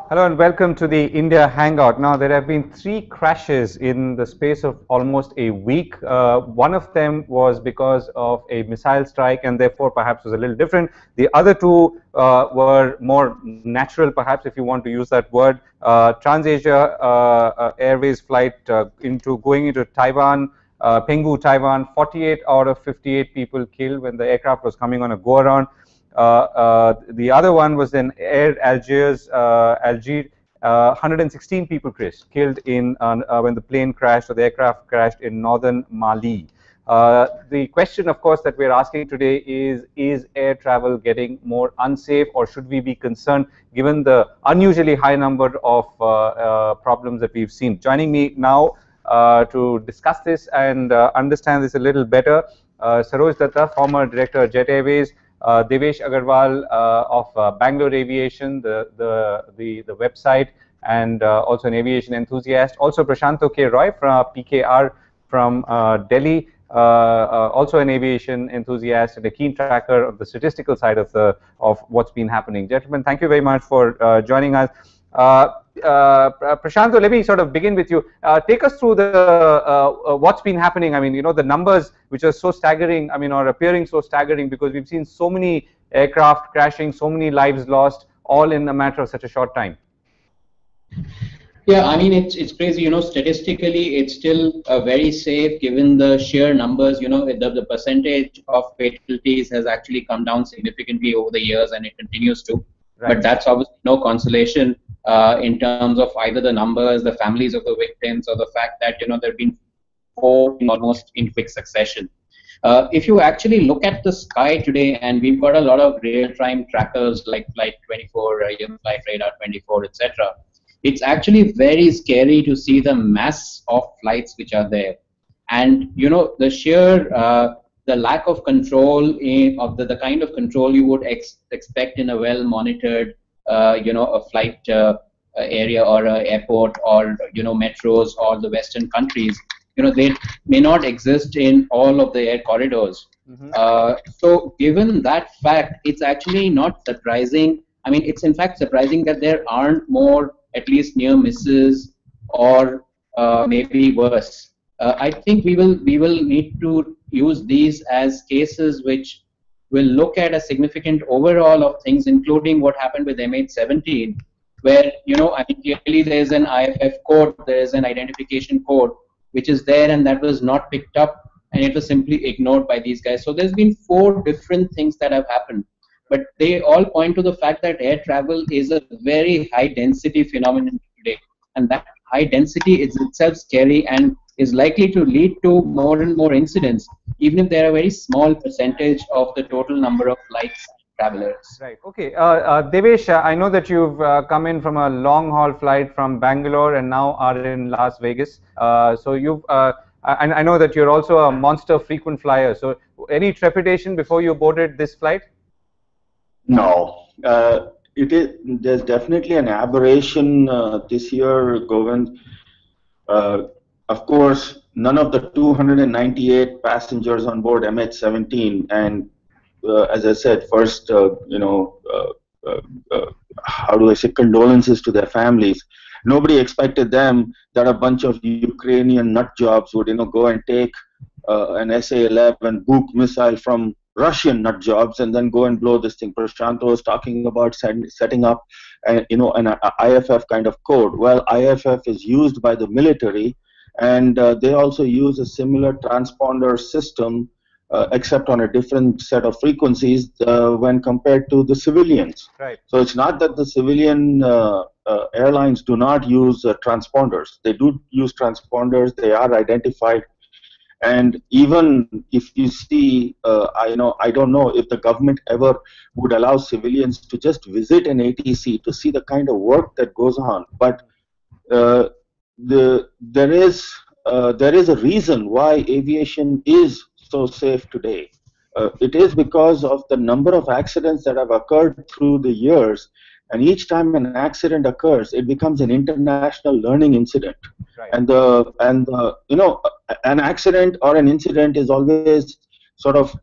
Hello and welcome to the India Hangout. Now, there have been 3 crashes in the space of almost a week. One of them was because of a missile strike and therefore perhaps was a little different. The other two were more natural, perhaps, if you want to use that word. TransAsia Airways flight going into Taiwan, Penghu, Taiwan, 48 out of 58 people killed when the aircraft was coming on a go-around. The other one was in Air Algiers, 116 people killed in when the plane crashed or the aircraft crashed in northern Mali. The question, of course, that we're asking today is air travel getting more unsafe, or should we be concerned given the unusually high number of problems that we've seen? Joining me now to discuss this and understand this a little better, Saroj Datta, former director, Jet Airways, Devesh Agarwal of Bangalore Aviation, the website, and also an aviation enthusiast. Also Prashanto K. Roy from PKR from Delhi, also an aviation enthusiast and a keen tracker of the statistical side of what's been happening. Gentlemen, thank you very much for joining us. Prashanto, let me sort of begin with you. Take us through the what's been happening. I mean, you know, the numbers which are so staggering, I mean, or appearing so staggering because we've seen so many aircraft crashing, so many lives lost, all in a matter of such a short time. Yeah, I mean, it's crazy. You know, statistically, it's still very safe given the sheer numbers. You know, the percentage of fatalities has actually come down significantly over the years, and it continues to. Right. But that's obviously no consolation in terms of either the numbers, the families of the victims, or the fact that, you know, there have been 4 almost in quick succession. If you actually look at the sky today, and we've got a lot of real-time trackers like Flight 24, Flight Radar 24, etc. It's actually very scary to see the mass of flights which are there, and you know, the sheer the lack of control of the kind of control you would expect in a well-monitored you know, a flight area or an airport, or you know, metros or the Western countries. You know, they may not exist in all of the air corridors. So given that fact, it's actually not surprising. I mean, it's in fact surprising that there aren't more, at least near misses, or maybe worse. I think we will need to use these as cases which will look at a significant overall of things, including what happened with MH17, where, you know, I mean, clearly there is an IFF code, there is an identification code which is there, and that was not picked up, and it was simply ignored by these guys. So there's been 4 different things that have happened, but they all point to the fact that air travel is a very high density phenomenon today, and that high density is itself scary and is likely to lead to more and more incidents, even if they're a very small percentage of the total number of flights travelers. Right. Okay. Devesh, I know that you've come in from a long-haul flight from Bangalore and now are in Las Vegas. So you've, I know that you're also a monster frequent flyer. So any trepidation before you boarded this flight? No. There's definitely an aberration this year, Govind. Of course, none of the 298 passengers on board MH17, and as I said, first, you know, how do I say, condolences to their families. Nobody expected them that a bunch of Ukrainian nut jobs would, you know, go and take an SA-11 Buk missile from Russian nut jobs and then go and blow this thing. Prashanto was talking about setting up, you know, an IFF kind of code. Well, IFF is used by the military, and they also use a similar transponder system, except on a different set of frequencies when compared to the civilians. Right. So it's not that the civilian airlines do not use transponders. They do use transponders. They are identified. And even if you see, I don't know if the government ever would allow civilians to just visit an ATC to see the kind of work that goes on. But there is a reason why aviation is so safe today. It is because of the number of accidents that have occurred through the years, and each time an accident occurs, it becomes an international learning incident. Right. And you know, an accident or an incident is always sort of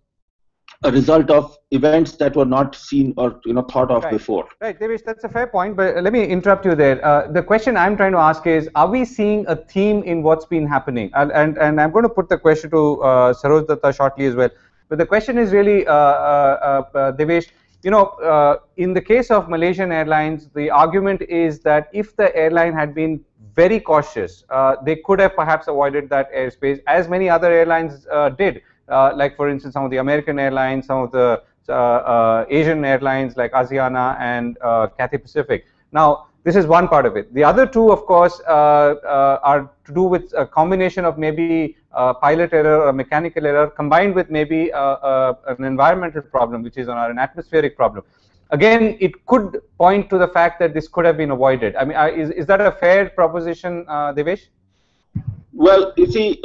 a result of events that were not seen or thought of before. Right, Devesh, that's a fair point, but let me interrupt you there. The question I'm trying to ask is, are we seeing a theme in what's been happening? And I'm going to put the question to Saroj Datta shortly as well. But the question is really, Devesh, in the case of Malaysian Airlines, the argument is that if the airline had been very cautious, they could have perhaps avoided that airspace, as many other airlines did. Like, for instance, some of the American airlines, some of the Asian airlines like Asiana and Cathay Pacific. Now, this is one part of it. The other two, of course, are to do with a combination of maybe pilot error or mechanical error combined with maybe an environmental problem, which is an atmospheric problem. Again, it could point to the fact that this could have been avoided. I mean, is that a fair proposition, Devesh? Well, you see,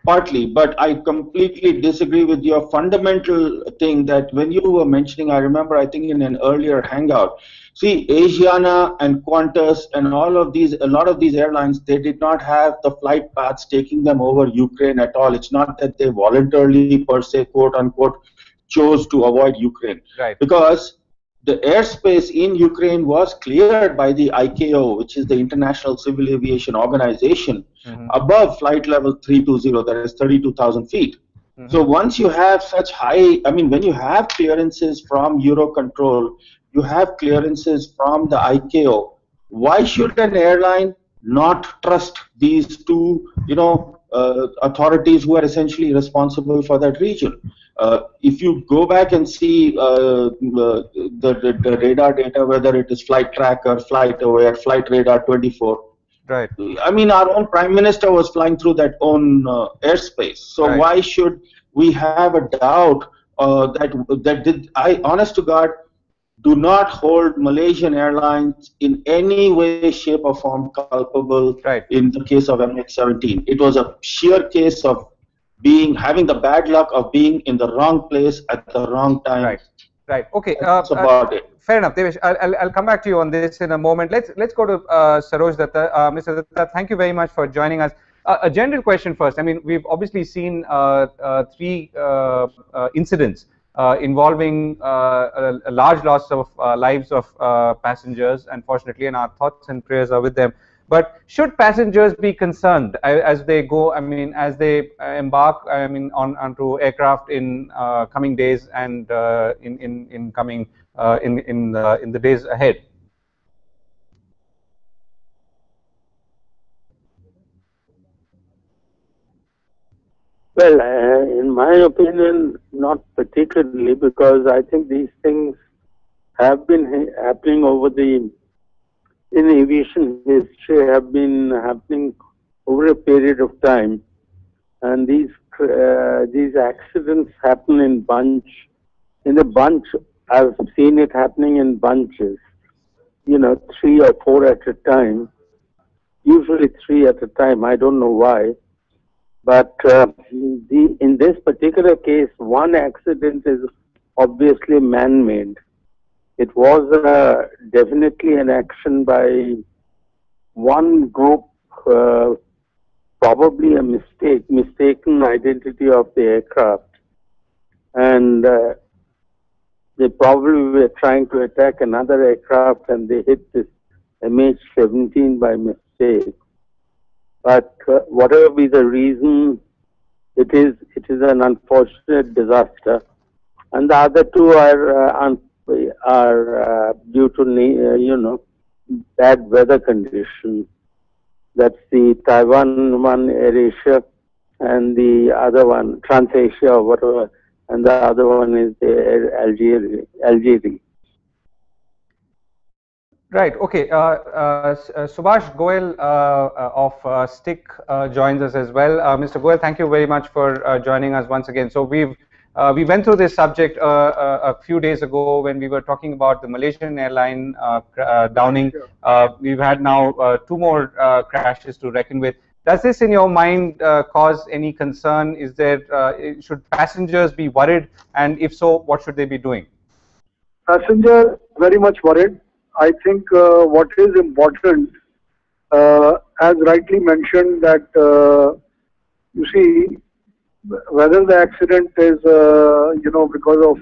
partly, but I completely disagree with your fundamental thing that when you were mentioning, I remember, I think in an earlier Hangout, see, Asiana and Qantas and a lot of these airlines, they did not have the flight paths taking them over Ukraine at all. It's not that they voluntarily, per se, quote unquote, chose to avoid Ukraine. Right. Because the airspace in Ukraine was cleared by the ICAO, which is the International Civil Aviation Organization, above flight level 320, that is 32,000 feet. So once you have such high, I mean, when you have clearances from Eurocontrol, you have clearances from the ICAO, why should an airline not trust these two, authorities who are essentially responsible for that region? If you go back and see the radar data, whether it is flight tracker, flight aware, flight radar 24, right? I mean, our own Prime Minister was flying through that own airspace. So why should we have a doubt I, honest to God, do not hold Malaysian Airlines in any way, shape, or form culpable in the case of MH17. It was a sheer case of having the bad luck of being in the wrong place at the wrong time. Right. Okay. That's about it. Fair enough, Devesh. I'll come back to you on this in a moment. Let's go to Saroj Datta. Mr. Datta, thank you very much for joining us. A general question first. I mean, we've obviously seen three incidents involving a large loss of lives of passengers, unfortunately, and our thoughts and prayers are with them. But should passengers be concerned as they go? I mean, as they embark, I mean, onto aircraft in coming days and in the days ahead? Well, in my opinion, not particularly, because I think these things have been happening in aviation history, have been happening over a period of time, and these accidents happen in a bunch. I've seen it happening in bunches, 3 or 4 at a time, usually 3 at a time. I don't know why. But in this particular case, one accident is obviously man-made. It was definitely an action by one group, probably a mistaken identity of the aircraft. And they probably were trying to attack another aircraft and they hit this MH17 by mistake. But whatever be the reason, it is an unfortunate disaster, and the other two are due to bad weather conditions. That's the Taiwan one, AirAsia, and the other one, TransAsia or whatever, and the other one is the Algeria. Right. Okay. Subhash Goel of STIC joins us as well. Mr. Goel, thank you very much for joining us once again. So we went through this subject a few days ago when we were talking about the Malaysian airline downing. We've had now 2 more crashes to reckon with. Does this, in your mind, cause any concern? Is there should passengers be worried, and if so, what should they be doing? Passengers very much worried. I think what is important, as rightly mentioned, that you see, whether the accident is, because of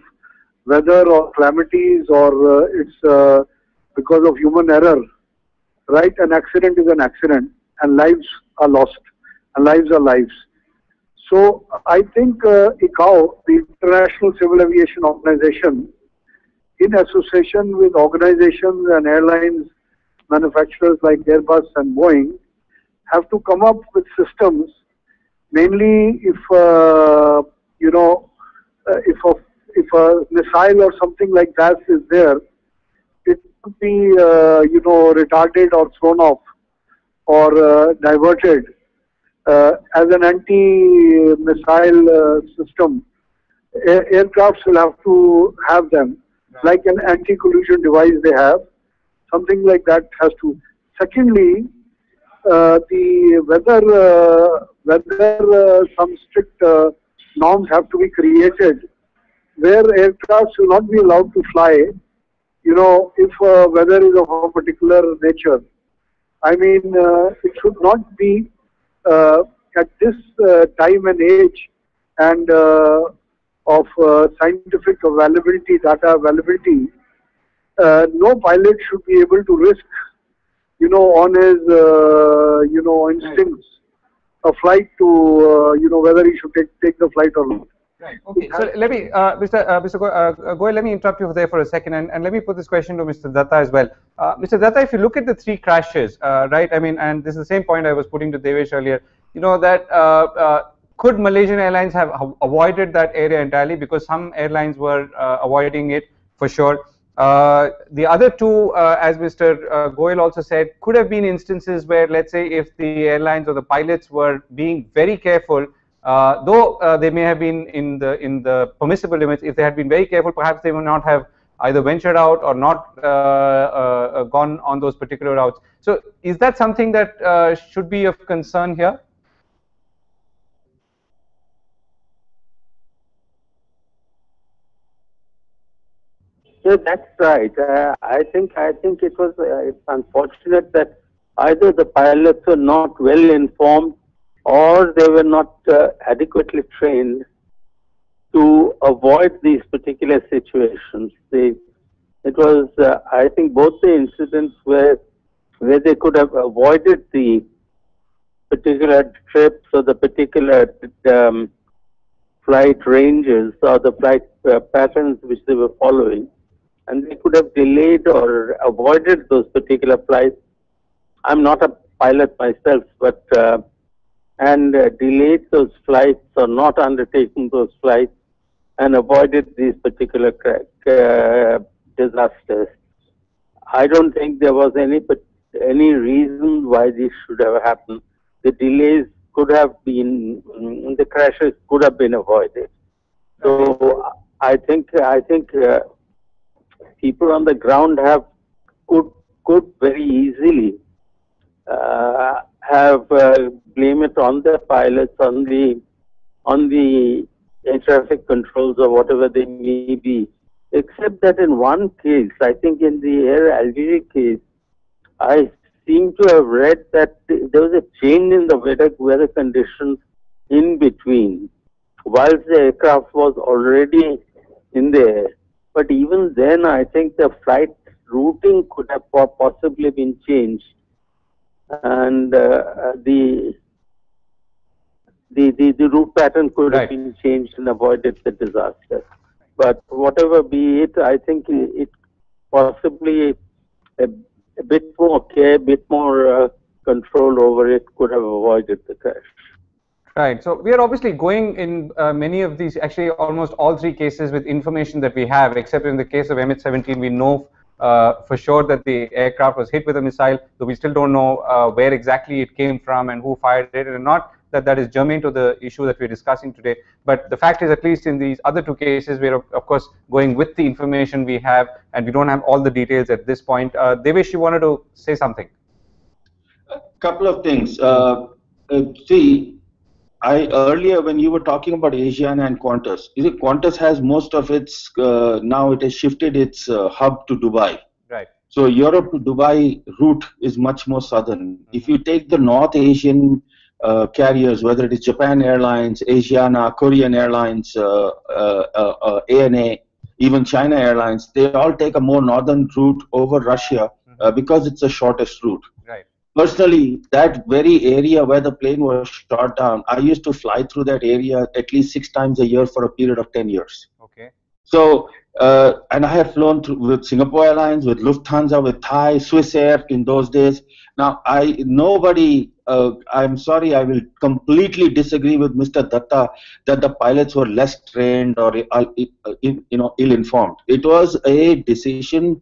weather or calamities, or it's because of human error, right? An accident is an accident, and lives are lost, and lives are lives. So I think ICAO, the International Civil Aviation Organization, in association with organizations and airlines manufacturers like Airbus and Boeing, have to come up with systems. Mainly, if if a missile or something like that is there, it could be retarded or thrown off or diverted as an anti-missile system. Aircrafts will have to have them, like an anti-collision device they have. Something like that has to. Secondly, the whether some strict norms have to be created where aircrafts will not be allowed to fly, if weather is of a particular nature. I mean, it should not be at this time and age and of scientific availability, data availability. No pilot should be able to risk, on his, instincts, a flight to, whether he should take the flight or not. Right. Okay. So let me, Mr. Goel, let me interrupt you there for a second, and let me put this question to Mr. Datta as well. Mr. Datta, if you look at the three crashes, right? I mean, and this is the same point I was putting to Devesh earlier. That could Malaysian Airlines have avoided that area entirely, because some airlines were avoiding it for sure. The other two, as Mr. Goel also said, could have been instances where, let's say, if the airlines or the pilots were being very careful, though they may have been in the permissible limits, if they had been very careful, perhaps they would not have either ventured out or not gone on those particular routes. So, is that something that should be of concern here? Yeah, that's right. I think it was it's unfortunate that either the pilots were not well informed or they were not adequately trained to avoid these particular situations. It was, I think, both the incidents where they could have avoided the particular trips or the particular flight ranges or the flight patterns which they were following, and they could have delayed or avoided those particular flights. I'm not a pilot myself, but and delayed those flights or not undertaking those flights and avoided these particular disasters. I don't think there was any reason why this should have happened. The delays could have been, the crashes could have been avoided. So I think people on the ground could very easily have blame it on the pilots, on the air traffic controls or whatever they may be. Except that in one case, I think in the Air Algeria case, I seem to have read that there was a change in the weather conditions in between, whilst the aircraft was already in the air. But even then, I think the flight routing could have possibly been changed, and the route pattern could have been changed and avoided the disaster. But whatever be it, I think it possibly a bit more care, a bit more control over it could have avoided the crash. Right. So we are obviously going in many of these, actually almost all three cases with information that we have, except in the case of MH17, we know for sure that the aircraft was hit with a missile, though we still don't know where exactly it came from and who fired it, and not that is germane to the issue that we're discussing today. But the fact is, at least in these other two cases, we're of course going with the information we have, and we don't have all the details at this point. Devesh, you wanted to say something? A couple of things. See, earlier when you were talking about Asiana and Qantas, Qantas has most of its, now it has shifted its hub to Dubai. Right. So Europe to Dubai route is much more southern. If you take the North Asian carriers, whether it is Japan Airlines, Asiana, Korean Airlines, ANA, even China Airlines, they all take a more northern route over Russia because it's the shortest route. Right. Personally, that very area where the plane was shot down, I used to fly through that area at least 6 times a year for a period of 10 years. Okay. So, and I have flown with Singapore Airlines, with Lufthansa, with Thai, Swiss Air in those days. Now, I'm sorry, I will completely disagree with Mr. Datta that the pilots were less trained or ill-informed. It was a decision.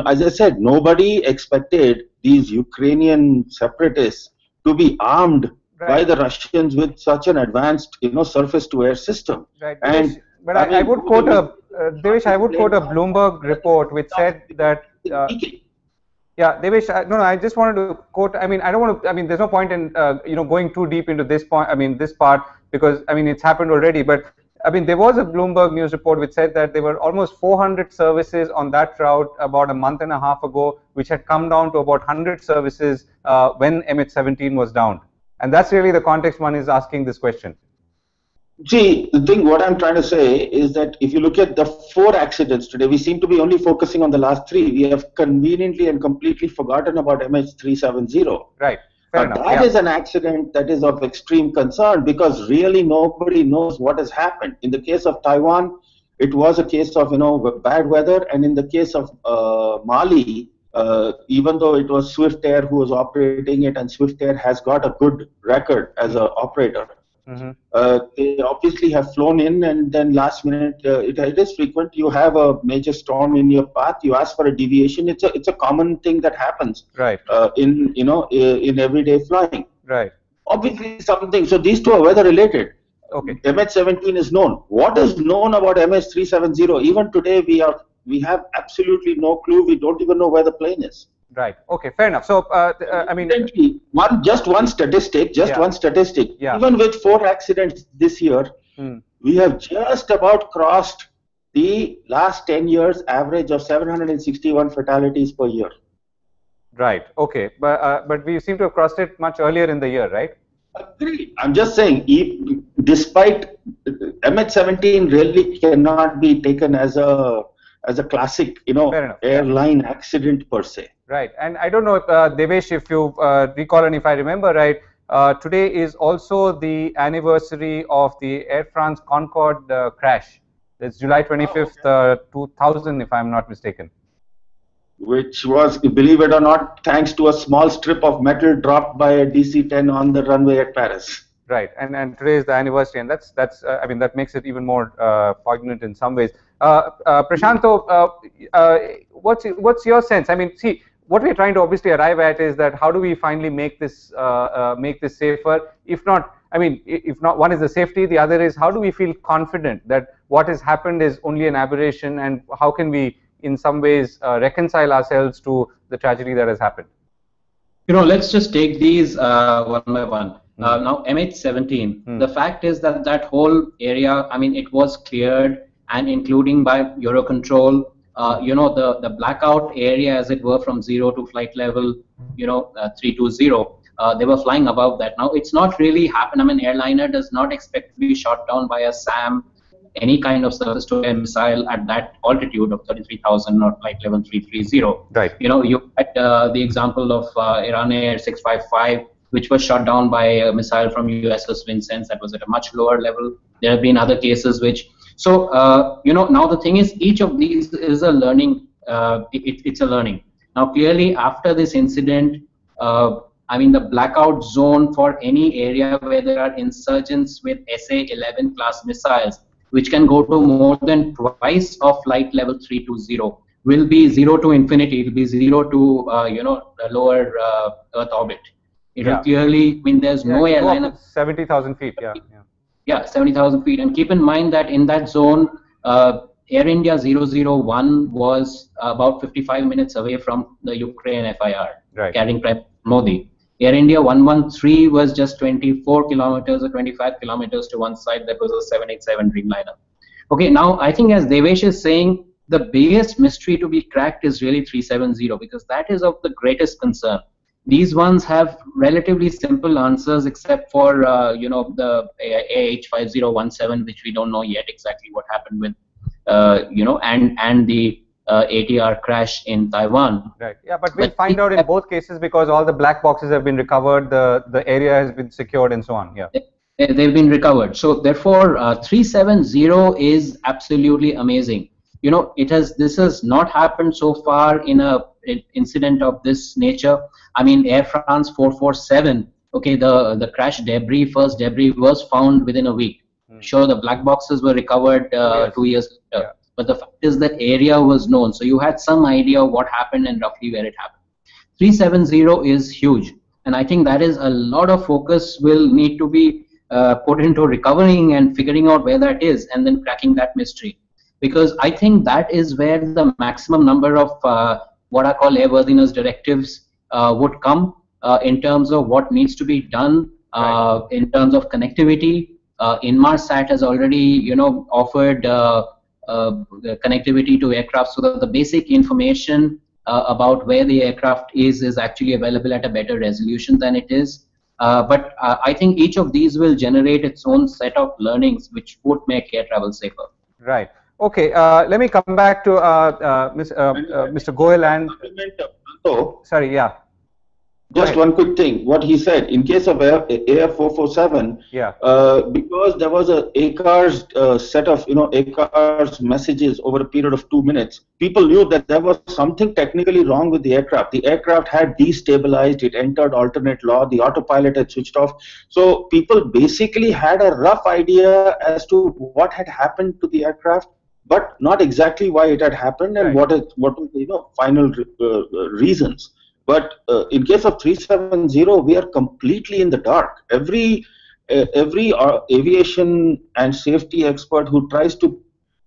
As I said, nobody expected these Ukrainian separatists to be armed by the Russians with such an advanced, surface-to-air system. Right. And but I would quote Devesh, I would quote a Bloomberg report which said that. Yeah, Devesh, no, I just wanted to quote. I mean, I don't want to. I mean, there's no point in going too deep into this point. I mean, this part, because I mean it's happened already. But I mean, there was a Bloomberg news report which said that there were almost 400 services on that route about a month and a half ago, which had come down to about 100 services when MH17 was down. And that's really the context one is asking this question. See, what I'm trying to say is that if you look at the 4 accidents today, we seem to be only focusing on the last 3. We have conveniently and completely forgotten about MH370. Right. Fair enough. That is an accident that is of extreme concern because really nobody knows what has happened. In the case of Taiwan, it was a case of bad weather, and in the case of Mali, even though it was Swift Air who was operating it, and Swift Air has got a good record as an operator. They obviously have flown in, and then last minute, it is frequent. You have a major storm in your path. You ask for a deviation. It's a common thing that happens. Right. In everyday flying. Right. Obviously something. So these two are weather related. Okay. MH17 is known. What is known about MH370? Even today, we have absolutely no clue. We don't even know where the plane is. Right. Okay. Fair enough. So, I mean, just one statistic. Yeah. Even with 4 accidents this year, we have just about crossed the last 10 years average of 761 fatalities per year. Right. Okay. But we seem to have crossed it much earlier in the year, right? Agreed. I'm just saying, despite MH17 really cannot be taken as a classic, airline accident per se. Right, and I don't know, Devesh, if you recall and if I remember right, today is also the anniversary of the Air France Concorde crash. It's July 25th, 2000, if I'm not mistaken. Which was, believe it or not, thanks to a small strip of metal dropped by a DC-10 on the runway at Paris. Right, and today is the anniversary, and that's I mean, that makes it even more poignant in some ways. Prashanto, what's your sense? I mean, see, what we're trying to obviously arrive at is that how do we finally make this safer? If not, I mean, if not, one is the safety, the other is how do we feel confident that what has happened is only an aberration, and how can we, in some ways, reconcile ourselves to the tragedy that has happened? Let's just take these one by one. Now, MH17, the fact is that that whole area, I mean, it was cleared, and including by Eurocontrol, the blackout area, as it were, from 0 to flight level, 320, they were flying above that. Now, it's not really happened. I mean, airliner does not expect to be shot down by a SAM, any kind of surface-to-air missile at that altitude of 33,000 or flight level 330. Right. You had the example of Iran Air 655, which was shot down by a missile from USS Vincennes that was at a much lower level. There have been other cases which, so, now the thing is, each of these is a learning, it's a learning. Now, clearly, after this incident, I mean, the blackout zone for any area where there are insurgents with SA-11 class missiles, which can go to more than twice of flight level 320, will be 0 to infinity. It will be 0 to, the lower Earth orbit. It will clearly, I mean, there's no airline. 70,000 feet, Yeah, 70,000 feet. And keep in mind that in that zone, Air India 001 was about 55 minutes away from the Ukraine FIR, carrying Prime Modi. Air India 113 was just 24 kilometers or 25 kilometers to one side. That was a 787 Dreamliner. Okay, now I think as Devesh is saying, the biggest mystery to be cracked is really 370, because that is of the greatest concern. These ones have relatively simple answers, except for the AH5017, which we don't know yet exactly what happened with, and the ATR crash in Taiwan. Right. Yeah, but we'll find out in both cases because all the black boxes have been recovered, the area has been secured, and so on. Yeah. They've been recovered. So therefore, 370 is absolutely amazing. This has not happened so far in an incident of this nature. I mean, Air France 447. Okay, the crash debris, first debris was found within a week. Sure, the black boxes were recovered 2 years later. Yeah. But the fact is that area was known, so you had some idea of what happened and roughly where it happened. 370 is huge, and I think that is a lot of focus will need to be put into recovering and figuring out where that is, and then cracking that mystery. Because I think that is where the maximum number of what I call airworthiness directives would come in terms of what needs to be done in terms of connectivity. Inmarsat has already, offered the connectivity to aircraft so that the basic information about where the aircraft is actually available at a better resolution than it is. But I think each of these will generate its own set of learnings which would make air travel safer. Right. Okay. Let me come back to Mr. Goel and. Sorry. Yeah. Just one quick thing. What he said, in case of Air 447, yeah, because there was a ACARS set of ACARS messages over a period of 2 minutes, people knew that there was something technically wrong with the aircraft. The aircraft had destabilized. It entered alternate law. The autopilot had switched off. So people basically had a rough idea as to what had happened to the aircraft, but not exactly why it had happened and what were the final reasons. But in case of 370, we are completely in the dark. Every aviation and safety expert who tries to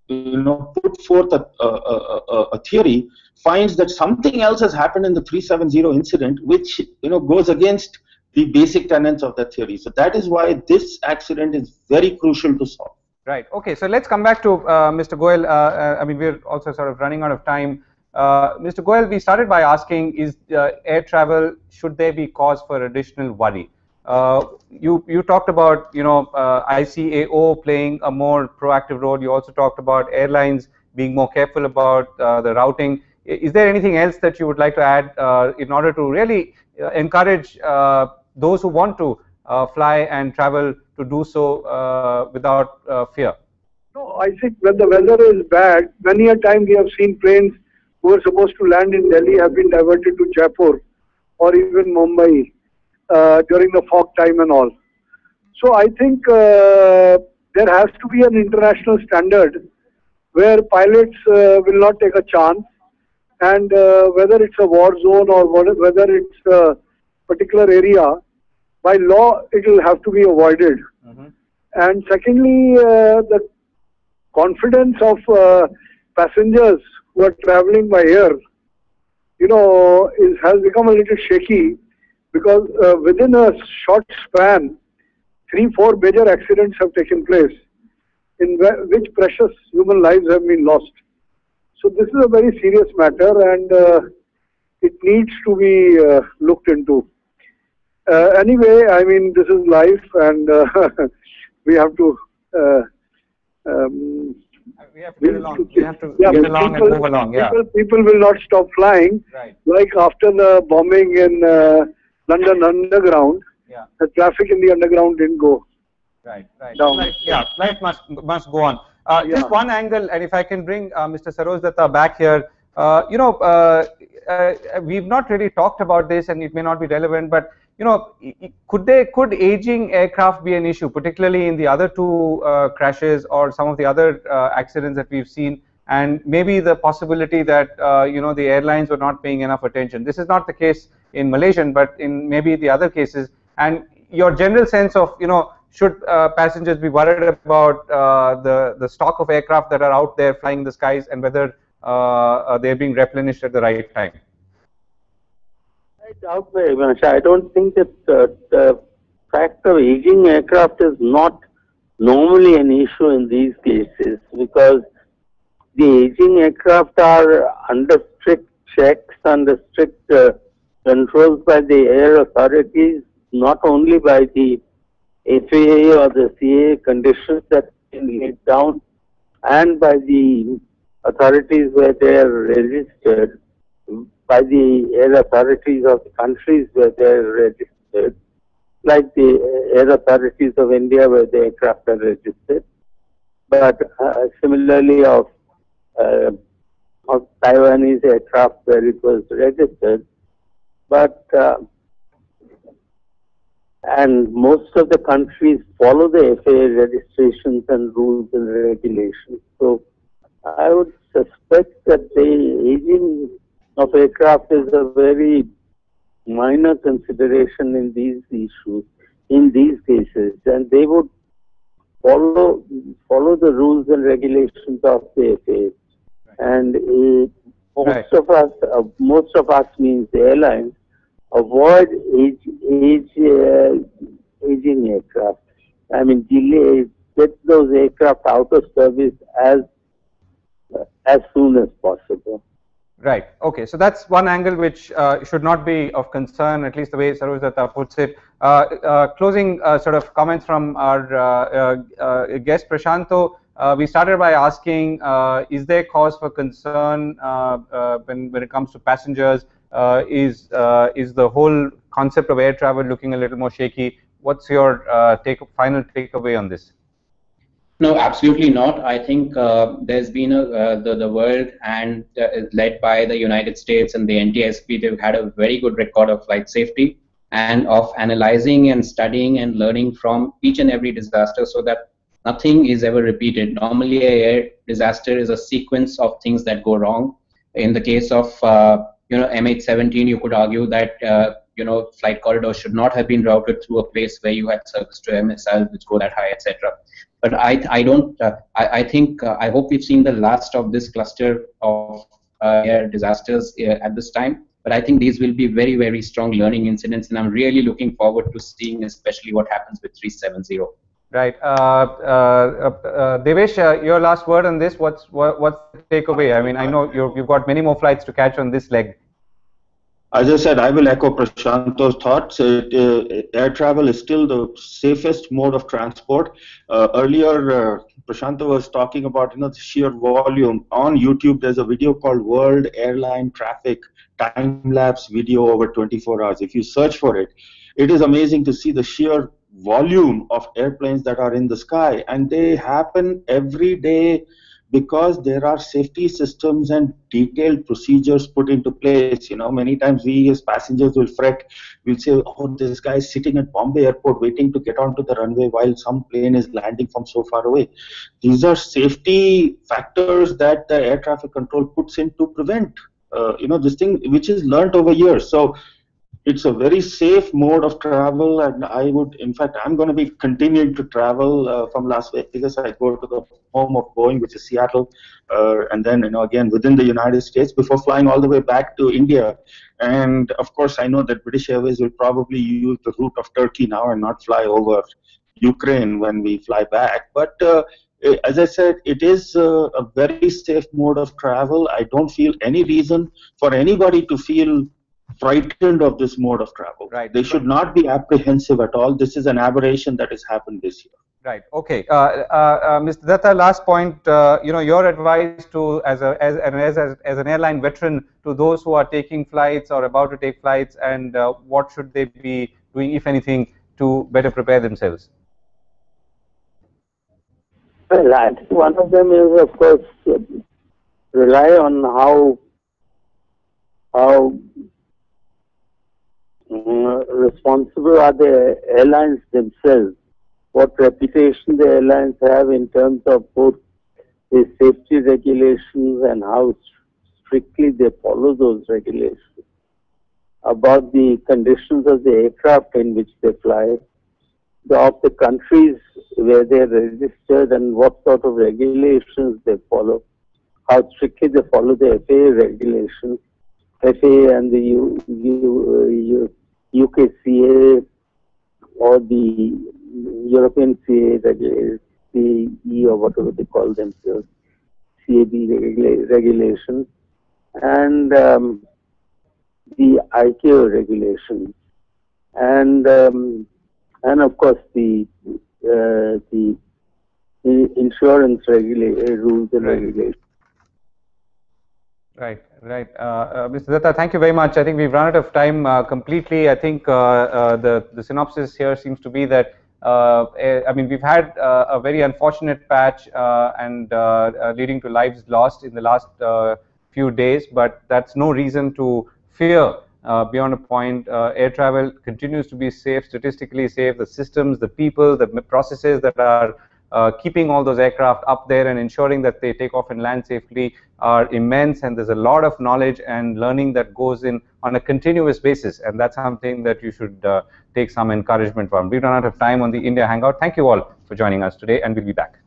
put forth a theory finds that something else has happened in the 370 incident, which goes against the basic tenets of that theory. So that is why this accident is very crucial to solve. Right. Okay. So let's come back to Mr. Goel. I mean, we're also sort of running out of time. Mr. Goel, we started by asking, is air travel, should there be cause for additional worry? You talked about, ICAO playing a more proactive role. You also talked about airlines being more careful about the routing. Is there anything else that you would like to add in order to really encourage those who want to fly and travel to do so without fear? No, I think when the weather is bad, many a time we have seen planes who were supposed to land in Delhi have been diverted to Jaipur or even Mumbai during the fog time and all. So I think there has to be an international standard where pilots will not take a chance, and whether it's a war zone or whether it's a particular area, by law it will have to be avoided. And secondly, the confidence of passengers who are traveling by air, has become a little shaky, because within a short span, 3-4 major accidents have taken place, in which precious human lives have been lost. So this is a very serious matter, and it needs to be looked into. Anyway, I mean, this is life, and we have to. We have to get along. We have to get along and move along. Yeah. People will not stop flying. Right. Like after the bombing in London Underground, the traffic in the underground didn't go. Right. Down. Life must go on. Just one angle, and if I can bring Mr. Saroj Datta back here, we've not really talked about this, and it may not be relevant, but could aging aircraft be an issue, particularly in the other two crashes or some of the other accidents that we've seen, and maybe the possibility that the airlines were not paying enough attention? This is not the case in Malaysian, but in maybe the other cases. And your general sense of should passengers be worried about the stock of aircraft that are out there flying in the skies, and whether they're being replenished at the right time? I don't think that the fact of aging aircraft is not normally an issue in these cases, because the aging aircraft are under strict checks, under strict controlled by the air authorities, not only by the FAA or the CAA conditions that have been laid down, and by the authorities where they are registered, by the air authorities of the countries where they are registered, like the air authorities of India where the aircraft are registered, but similarly of Taiwanese aircraft where it was registered. But and most of the countries follow the FAA registrations and rules and regulations. So I would suspect that the aging of aircraft is a very minor consideration in these issues, in these cases, and they would follow the rules and regulations of the FAA. And most of us means the airlines avoid aging aircraft. I mean, delay, get those aircraft out of service as soon as possible. Right. Okay. So that's one angle which should not be of concern, at least the way Saroj Datta puts it. Closing sort of comments from our guest Prashanto. We started by asking, is there cause for concern when it comes to passengers? Is the whole concept of air travel looking a little more shaky? What's your final takeaway on this? No, absolutely not. I think there's been the world and led by the United States and the NTSB, they've had a very good record of flight safety and of analyzing and studying and learning from each and every disaster so that nothing is ever repeated. Normally, a air disaster is a sequence of things that go wrong. In the case of MH17, you could argue that flight corridors should not have been routed through a place where you had service to missiles which go that high, etc. But I hope we've seen the last of this cluster of air disasters at this time. But I think these will be very, very strong learning incidents, and I'm really looking forward to seeing especially what happens with 370. Right. Devesh, your last word on this. What's the takeaway? I mean, I know you've got many more flights to catch on this leg. As I said, I will echo Prashanto's thoughts. Air travel is still the safest mode of transport. Earlier, Prashanto was talking about the sheer volume. On YouTube, there's a video called World Airline Traffic Time-Lapse Video over 24 hours. If you search for it, it is amazing to see the sheer volume of airplanes that are in the sky, and they happen every day because there are safety systems and detailed procedures put into place. Many times we as passengers will fret. We'll say, oh, this guy is sitting at Bombay airport waiting to get onto the runway while some plane is landing from so far away. These are safety factors that the air traffic control puts in to prevent, this thing which is learned over years. So it's a very safe mode of travel, and I'm going to be continuing to travel from Las Vegas. I go to the home of Boeing, which is Seattle, and then again within the United States before flying all the way back to India. And of course, I know that British Airways will probably use the route of Turkey now and not fly over Ukraine when we fly back. But as I said, it is a very safe mode of travel. I don't feel any reason for anybody to feel frightened of this mode of travel. Right. They should not be apprehensive at all. This is an aberration that has happened this year. Right. Okay. Mr. Datta, last point. Your advice to as an airline veteran to those who are taking flights or about to take flights, and what should they be doing, if anything, to better prepare themselves? Well, I think one of them is, of course, rely on how responsible are the airlines themselves, what reputation the airlines have in terms of both the safety regulations and how strictly they follow those regulations, about the conditions of the aircraft in which they fly, of the countries where they are registered and what sort of regulations they follow, how strictly they follow the FAA regulations, FAA and the UKCA or the European CE or whatever they call themselves, CAB regulations, and the ICAO regulations, and of course the insurance rules and regulations. Right. Mr. Datta, thank you very much. I think we've run out of time completely. I think the synopsis here seems to be that I mean, we've had a very unfortunate patch and leading to lives lost in the last few days, but that's no reason to fear beyond a point. Air travel continues to be safe, statistically safe. The systems, the people, the processes that are keeping all those aircraft up there and ensuring that they take off and land safely are immense, and there's a lot of knowledge and learning that goes in on a continuous basis, and that's something that you should take some encouragement from. We've run out of time on the India Hangout. Thank you all for joining us today, and we'll be back.